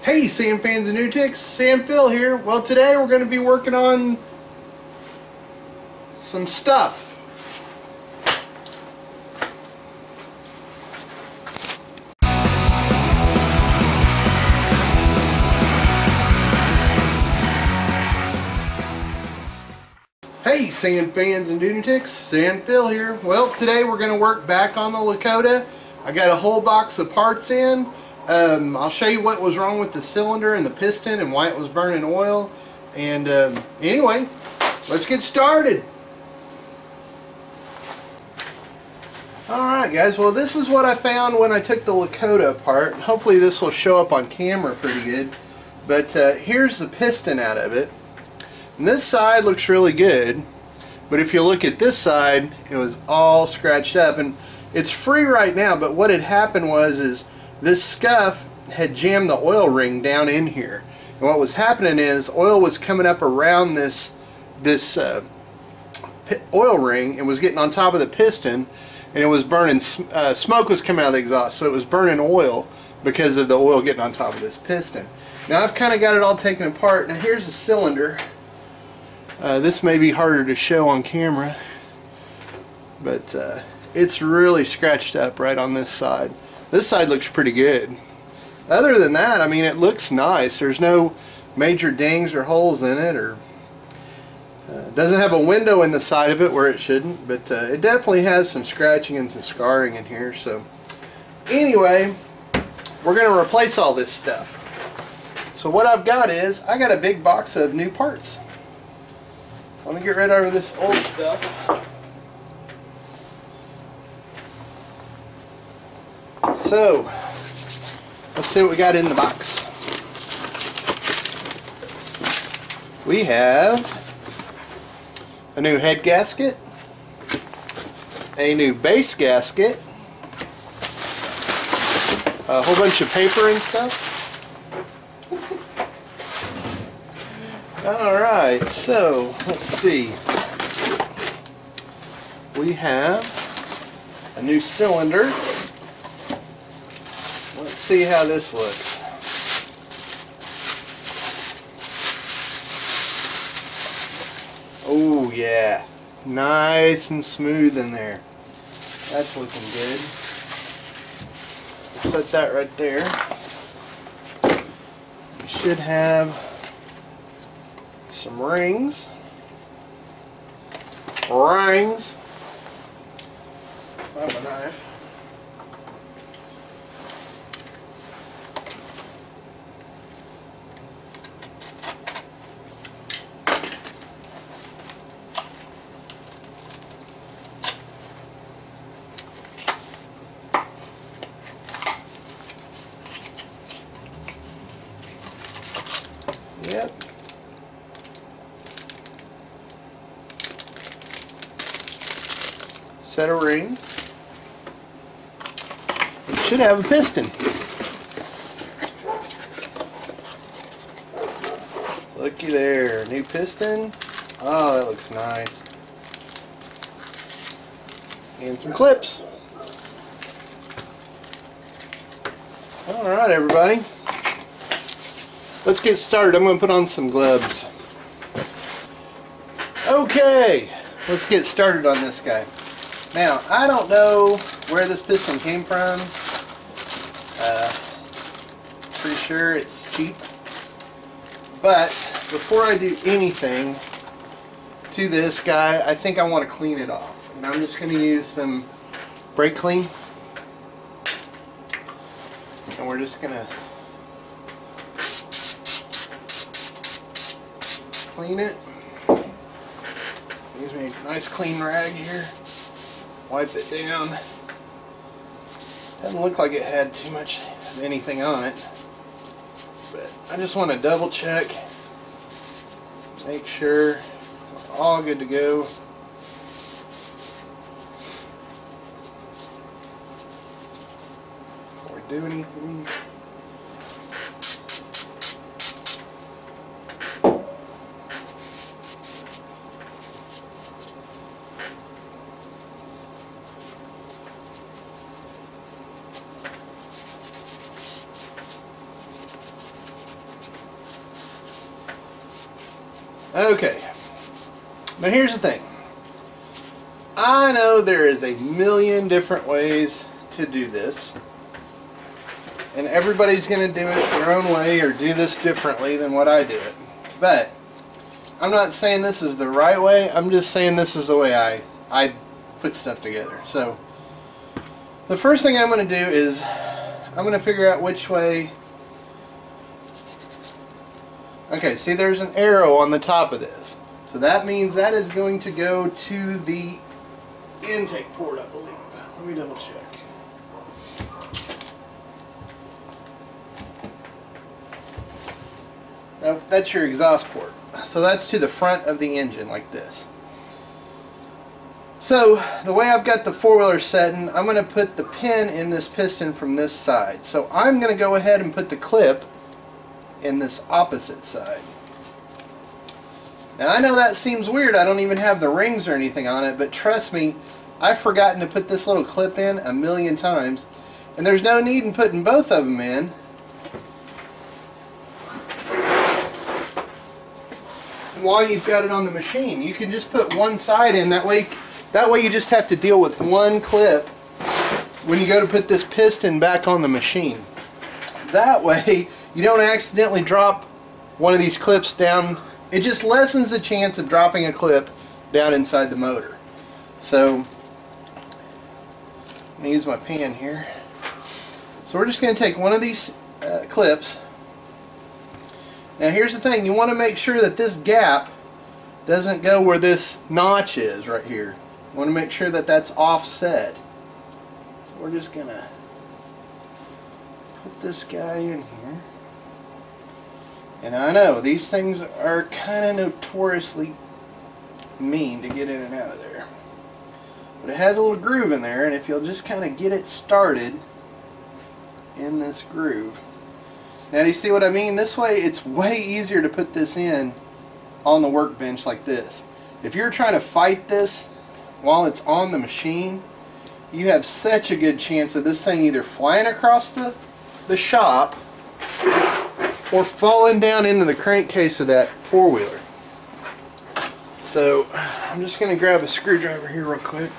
Hey sand fans and lunatics, Sam Phil here. Well, today we're going to be working on some stuff. Hey sand fans and lunatics, Sam Phil here. Well, today we're going to work back on the Lakota. I got a whole box of parts in. I'll show you what was wrong with the cylinder and the piston and why it was burning oil. And anyway, let's get started. Alright guys, well this is what I found when I took the Lakota apart. Hopefully this will show up on camera pretty good. But here's the piston out of it. And this side looks really good. But if you look at this side, it was all scratched up. And it's free right now, but what had happened was this scuff had jammed the oil ring down in here, and what was happening is oil was coming up around this oil ring and was getting on top of the piston, and it was burning. Smoke was coming out of the exhaust, so it was burning oil because of the oil getting on top of this piston. Now I've kind of got it all taken apart. Now here's the cylinder. This may be harder to show on camera, but it's really scratched up right on this side. This side looks pretty good. Other than that, I mean, it looks nice. There's no major dings or holes in it, or doesn't have a window in the side of it where it shouldn't, but it definitely has some scratching and some scarring in here. So anyway, we're going to replace all this stuff. So what I've got is, I got a big box of new parts. So let me get rid of this old stuff. So, let's see what we got in the box. We have a new head gasket, a new base gasket, a whole bunch of paper and stuff. Alright, so let's see. We have a new cylinder. Let's see how this looks. Oh yeah, nice and smooth in there. That's looking good. Set that right there. We should have some rings. I have a knife. Yep. Set of rings. It should have a piston. Looky there, new piston. Oh, that looks nice. And some clips. Alright everybody. Let's get started. I'm going to put on some gloves. Okay, let's get started on this guy. Now, I don't know where this piston came from. Pretty sure it's cheap. But before I do anything to this guy, I think I want to clean it off. And I'm just going to use some brake clean. And we're just going to clean it. Use me a nice clean rag here. Wipe it down. Doesn't look like it had too much of anything on it. But I just want to double check. Make sure we're all good to go. Before we do anything. Okay, now here's the thing. I know there is a million different ways to do this, and everybody's going to do it their own way or do this differently than what I do it. But I'm not saying this is the right way, I'm just saying this is the way I put stuff together. So the first thing I'm going to do is I'm going to figure out which way. Okay, see, there's an arrow on the top of this. So that means that is going to go to the intake port, I believe. Let me double check. Nope, that's your exhaust port. So that's to the front of the engine like this. So the way I've got the four-wheeler setting, I'm going to put the pin in this piston from this side. So I'm going to go ahead and put the clip in this opposite side. Now I know that seems weird, I don't even have the rings or anything on it, but trust me, I've forgotten to put this little clip in a million times, and there's no need in putting both of them in. While you've got it on the machine, you can just put one side in, that way you just have to deal with one clip when you go to put this piston back on the machine. That way you don't accidentally drop one of these clips down. It just lessens the chance of dropping a clip down inside the motor. So I'm going to use my pan here. So we're just going to take one of these clips. Now here's the thing, you want to make sure that this gap doesn't go where this notch is right here. You want to make sure that that's offset. So we're just going to put this guy in here. And I know these things are kind of notoriously mean to get in and out of there. But it has a little groove in there, and if you'll just kind of get it started in this groove. Now do you see what I mean? This way it's way easier to put this in on the workbench like this. If you're trying to fight this while it's on the machine, you have such a good chance of this thing either flying across the shop or falling down into the crankcase of that four-wheeler. So I'm just going to grab a screwdriver here real quick.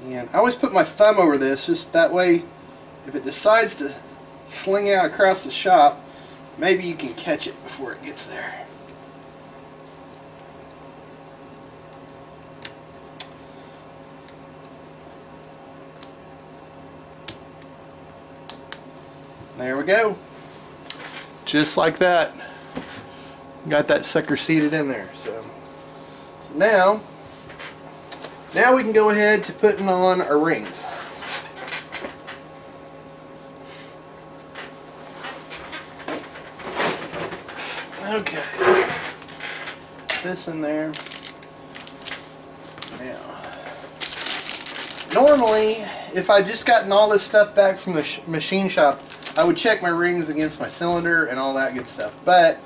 And I always put my thumb over this, just that way if it decides to sling out across the shop, maybe you can catch it before it gets there. There we go. Just like that. Got that sucker seated in there. So now we can go ahead to putting on our rings. Okay. This in there. Now, normally, if I just gotten all this stuff back from the machine shop, I would check my rings against my cylinder and all that good stuff. But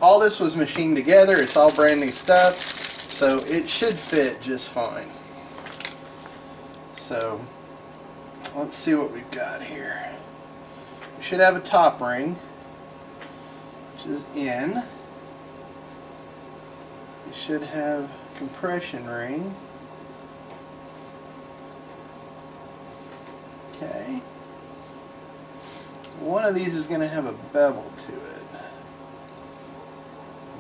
all this was machined together. It's all brand new stuff, so it should fit just fine. So let's see what we've got here. We should have a top ring, which is in. We should have a compression ring. Okay. One of these is going to have a bevel to it.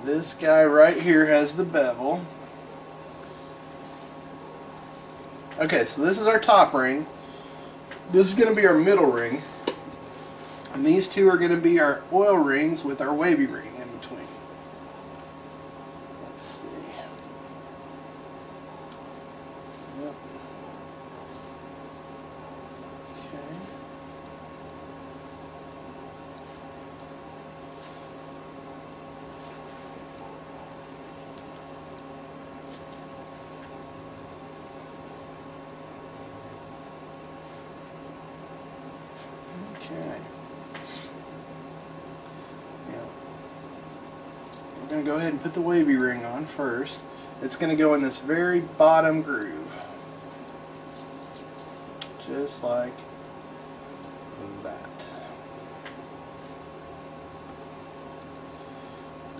This guy right here has the bevel. Okay, so this is our top ring. This is going to be our middle ring. And these two are going to be our oil rings with our wavy ring in between. Let's see. Yep. Okay. Okay. We're going to go ahead and put the wavy ring on first. It's going to go in this very bottom groove. Just like that.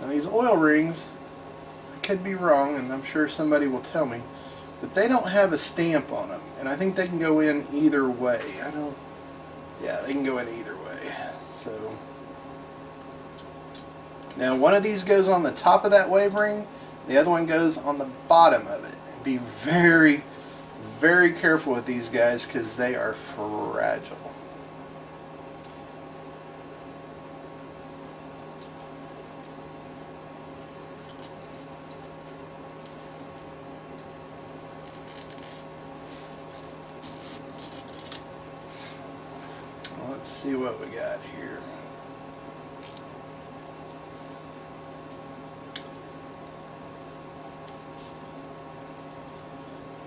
Now these oil rings, I could be wrong, and I'm sure somebody will tell me, but they don't have a stamp on them, and I think they can go in either way. Yeah, they can go in either way. So now one of these goes on the top of that wave ring, the other one goes on the bottom of it. Be very, very careful with these guys because they are fragile. Let's see what we got here.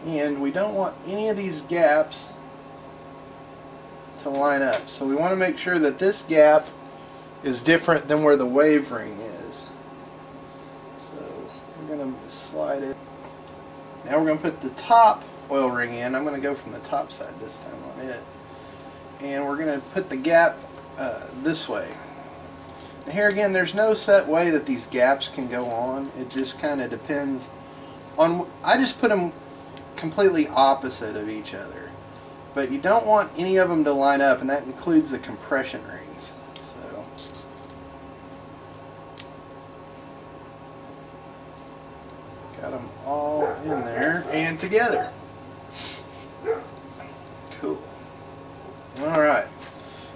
And we don't want any of these gaps to line up. So we want to make sure that this gap is different than where the wave ring is. So we're going to slide it. Now we're going to put the top oil ring in. I'm going to go from the top side this time on it. And we're going to put the gap this way. Now here again, there's no set way that these gaps can go on. It just kind of depends on, I just put them completely opposite of each other. But you don't want any of them to line up, and that includes the compression rings. So got them all in there and together. Cool. Alright,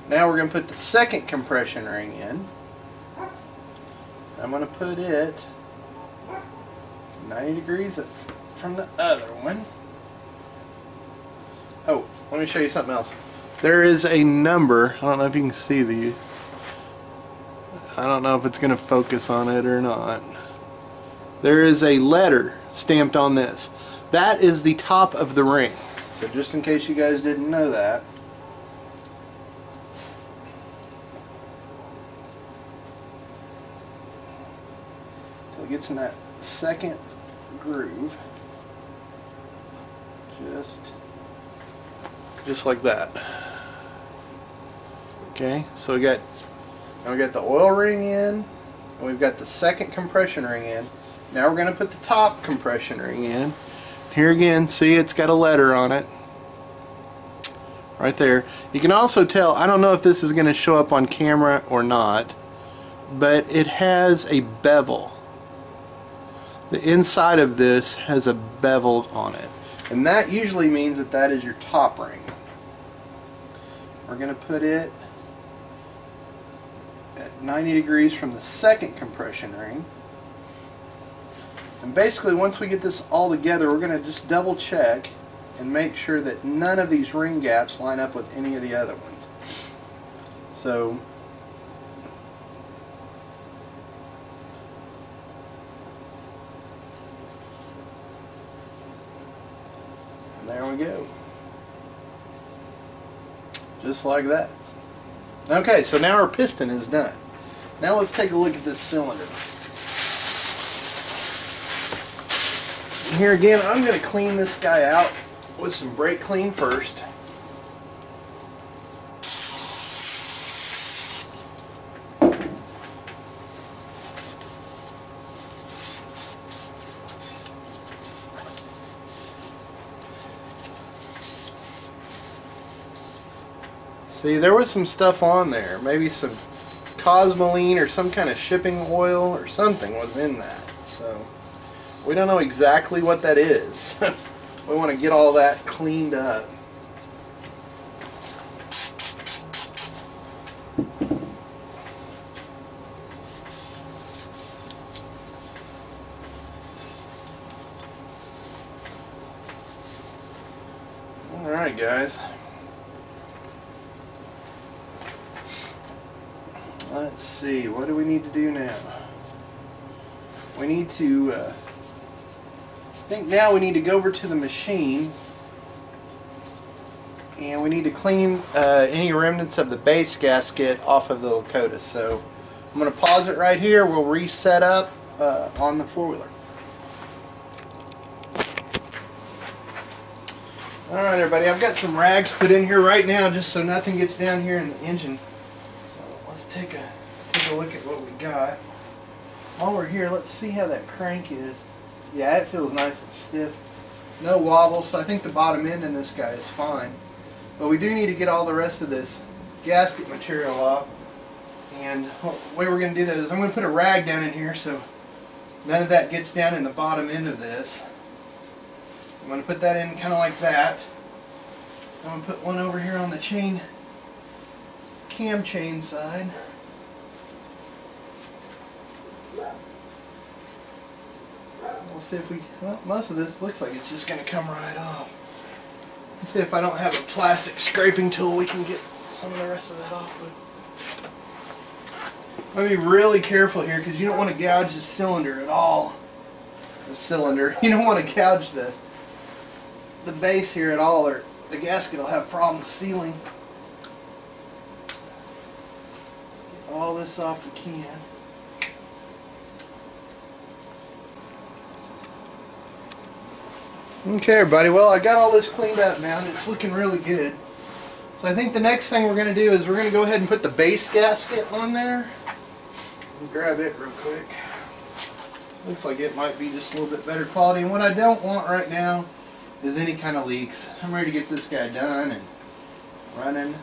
now we're going to put the second compression ring in. I'm going to put it 90 degrees from the other one. Oh, let me show you something else. There is a number, I don't know if you can see these. I don't know if it's going to focus on it or not. There is a letter stamped on this. That is the top of the ring. So just in case you guys didn't know that. Until it gets in that second groove. Just like that. Okay, so now we got the oil ring in, and we've got the second compression ring in. Now we're going to put the top compression ring in. Here again, see, it's got a letter on it. Right there. You can also tell, I don't know if this is going to show up on camera or not, but it has a bevel. The inside of this has a bevel on it. And that usually means that that is your top ring. We're going to put it at 90 degrees from the second compression ring. And basically once we get this all together, we're going to just double check and make sure that none of these ring gaps line up with any of the other ones. So there we go. Just like that. Okay, so now our piston is done. Now let's take a look at this cylinder. Here again, I'm going to clean this guy out with some brake clean first. See, there was some stuff on there. Maybe some Cosmoline or some kind of shipping oil or something was in that. So we don't know exactly what that is. We want to get all that cleaned up. Alright guys. Let's see, what do we need to do now? We need to, I think now we need to go over to the machine and we need to clean any remnants of the base gasket off of the Lakota. So I'm going to pause it right here. We'll reset up on the four-wheeler. Alright everybody, I've got some rags put in here right now just so nothing gets down here in the engine. Take a look at what we got. while we're here, let's see how that crank is. Yeah, it feels nice and stiff. No wobble, so I think the bottom end in this guy is fine. But we do need to get all the rest of this gasket material off. And the way we're going to do that is I'm going to put a rag down in here so none of that gets down in the bottom end of this. I'm going to put that in kind of like that. I'm going to put one over here on the chain, cam chain side. We'll see if we, well, most of this looks like it's just going to come right off. Let's see if I don't have a plastic scraping tool we can get some of the rest of that off with. I'm going to be really careful here because you don't want to gouge the cylinder at all. The cylinder. You don't want to gouge the base here at all, or the gasket will have problems sealing. Let's get all this off we can. Okay everybody, well I got all this cleaned up now and it's looking really good. So I think the next thing we're going to do is we're going to go ahead and put the base gasket on there. Grab it real quick. Looks like it might be just a little bit better quality, and what I don't want right now is any kind of leaks. I'm ready to get this guy done and running.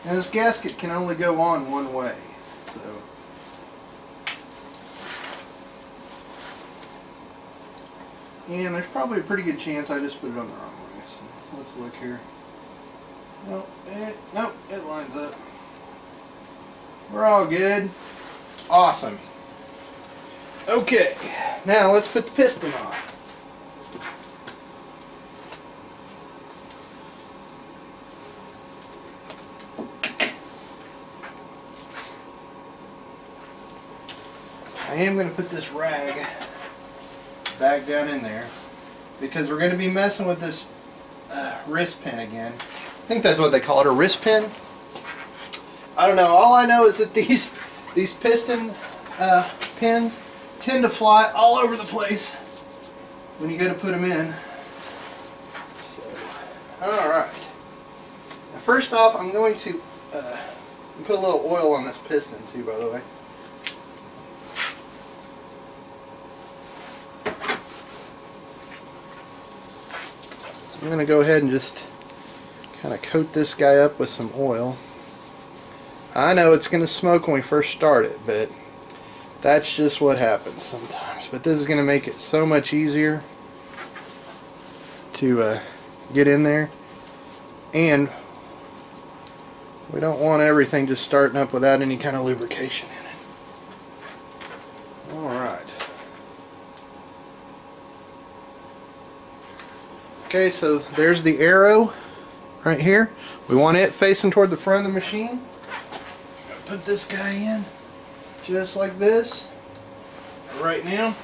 Now this gasket can only go on one way, so and there's probably a pretty good chance I just put it on the wrong way. So let's look here. Nope, it lines up. We're all good. Awesome. Okay, now let's put the piston on. I am going to put this rag back down in there because we're going to be messing with this wrist pin again. I think that's what they call it, a wrist pin. I don't know. All I know is that these piston pins tend to fly all over the place when you go to put them in. So, all right. Now, first off, I'm going to put a little oil on this piston too, by the way. I'm going to go ahead and just kind of coat this guy up with some oil. I know it's going to smoke when we first start it, but that's just what happens sometimes. But this is going to make it so much easier to get in there, and we don't want everything just starting up without any kind of lubrication in it. Alright. Okay, so there's the arrow right here. We want it facing toward the front of the machine. Put this guy in just like this. Right now,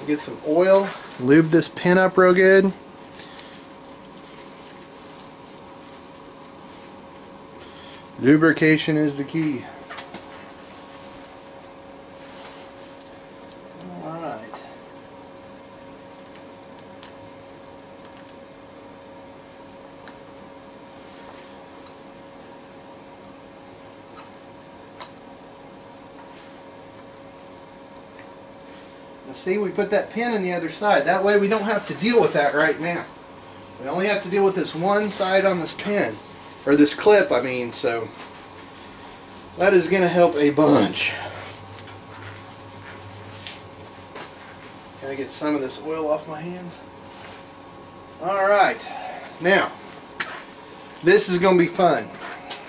get some oil, lube this pin up real good. Lubrication is the key. Alright. Now see, we put that pin in the other side. That way we don't have to deal with that right now. We only have to deal with this one side on this pin. Or this clip, I mean, so that is going to help a bunch. Can I get some of this oil off my hands? Alright, now, this is going to be fun. So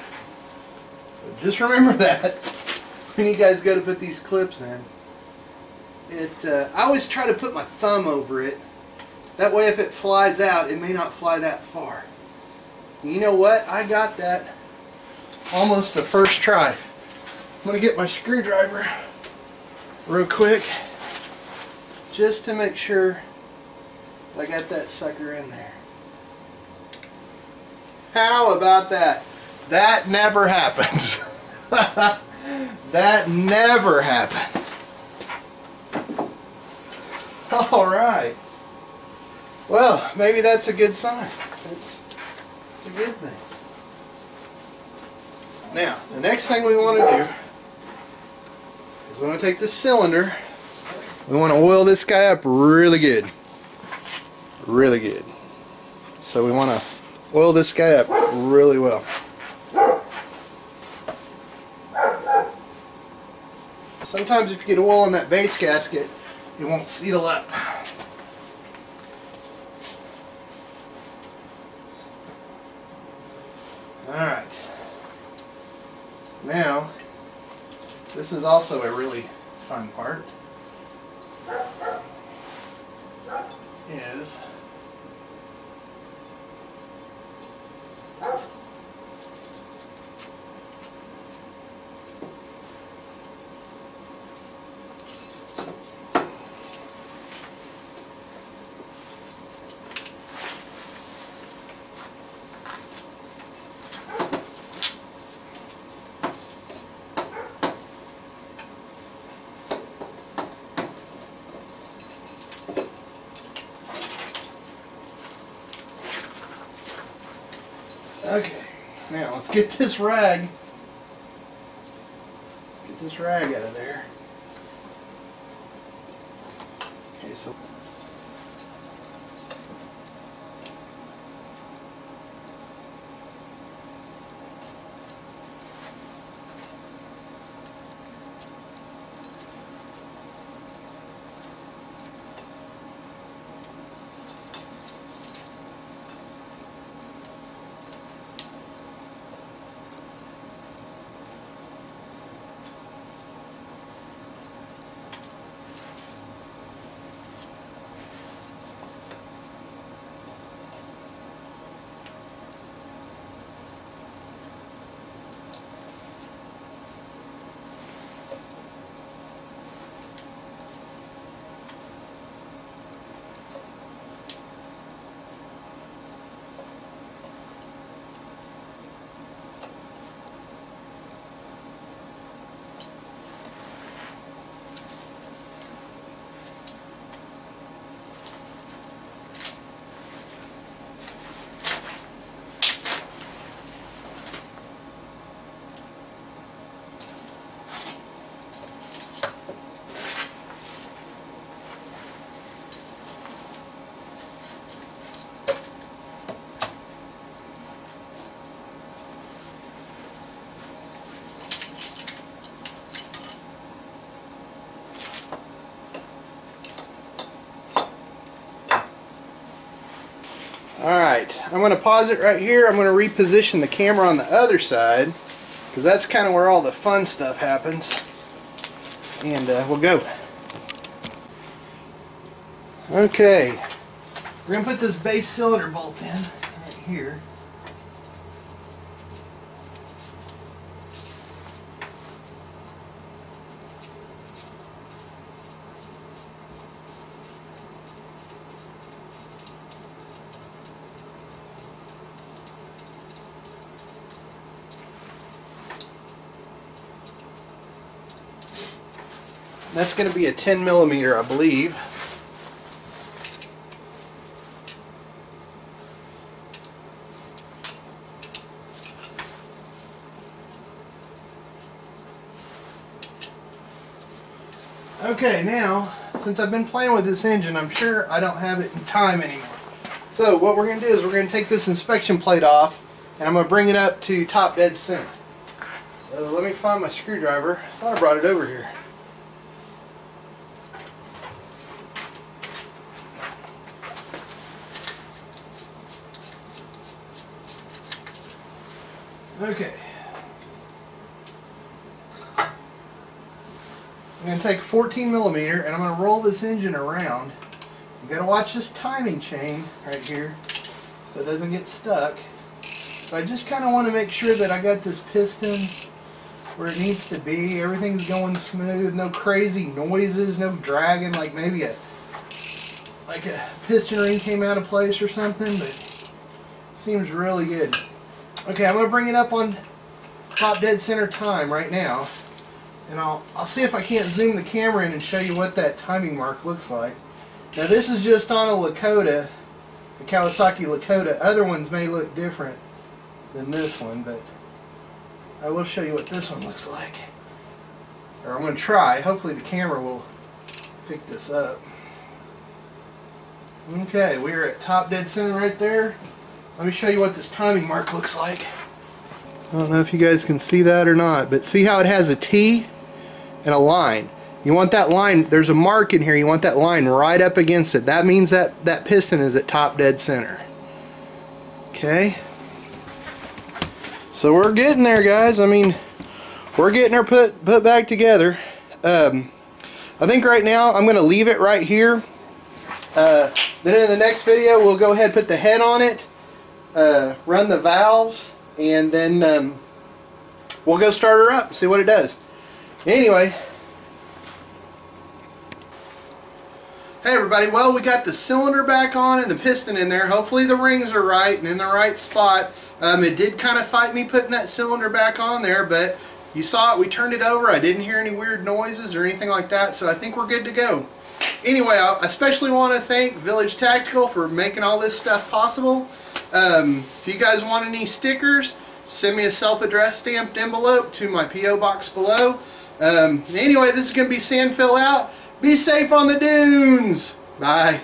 just remember that when you guys go to put these clips in. I always try to put my thumb over it. That way if it flies out, it may not fly that far. You know what? I got that almost the first try. I'm going to get my screwdriver real quick just to make sure that I got that sucker in there. How about that? That never happens. That never happens. Alright. Well, maybe that's a good sign. It's a good thing. Now, the next thing we want to do is we want to take this cylinder. We want to oil this guy up really good. Really good. So we want to oil this guy up really well. Sometimes if you get oil in that base gasket, it won't seal up. Alright. So now, this is also a really fun part. Is okay, now let's get this rag. Get this rag out of there. Okay, so alright, I'm going to pause it right here. I'm going to reposition the camera on the other side because that's kind of where all the fun stuff happens. And we'll go. Okay, we're going to put this base cylinder bolt in right here. That's going to be a 10 millimeter, I believe. Okay, now, since I've been playing with this engine, I'm sure I don't have it in time anymore. So what we're going to do is we're going to take this inspection plate off, and I'm going to bring it up to top dead center. So let me find my screwdriver. I thought I brought it over here. Okay. I'm going to take 14 millimeter and I'm going to roll this engine around. You've got to watch this timing chain right here so it doesn't get stuck. But I just kind of want to make sure that I got this piston where it needs to be. Everything's going smooth, no crazy noises, no dragging like maybe a piston ring came out of place or something, but it seems really good. Okay, I'm going to bring it up on top dead center time right now. And I'll see if I can't zoom the camera in and show you what that timing mark looks like. Now this is just on a Lakota, a Kawasaki Lakota. Other ones may look different than this one, but I will show you what this one looks like. Or I'm going to try. Hopefully the camera will pick this up. Okay, we're at top dead center right there. Let me show you what this timing mark looks like. I don't know if you guys can see that or not, but see how it has a T and a line. You want that line, there's a mark in here, you want that line right up against it. That means that that piston is at top dead center. Okay. So we're getting there, guys. I mean, we're getting her put back together. I think right now I'm going to leave it right here. Then in the next video we'll go ahead and put the head on it, run the valves, and then we'll go start her up and see what it does. Anyway, hey everybody, well, we got the cylinder back on and the piston in there. Hopefully the rings are right and in the right spot. It did kind of fight me putting that cylinder back on there, but you saw it, we turned it over. I didn't hear any weird noises or anything like that, so I think we're good to go. Anyway, I especially want to thank Village Tactical for making all this stuff possible. If you guys want any stickers, send me a self-addressed stamped envelope to my P.O. box below. Anyway, this is going to be Sandfill out. Be safe on the dunes. Bye.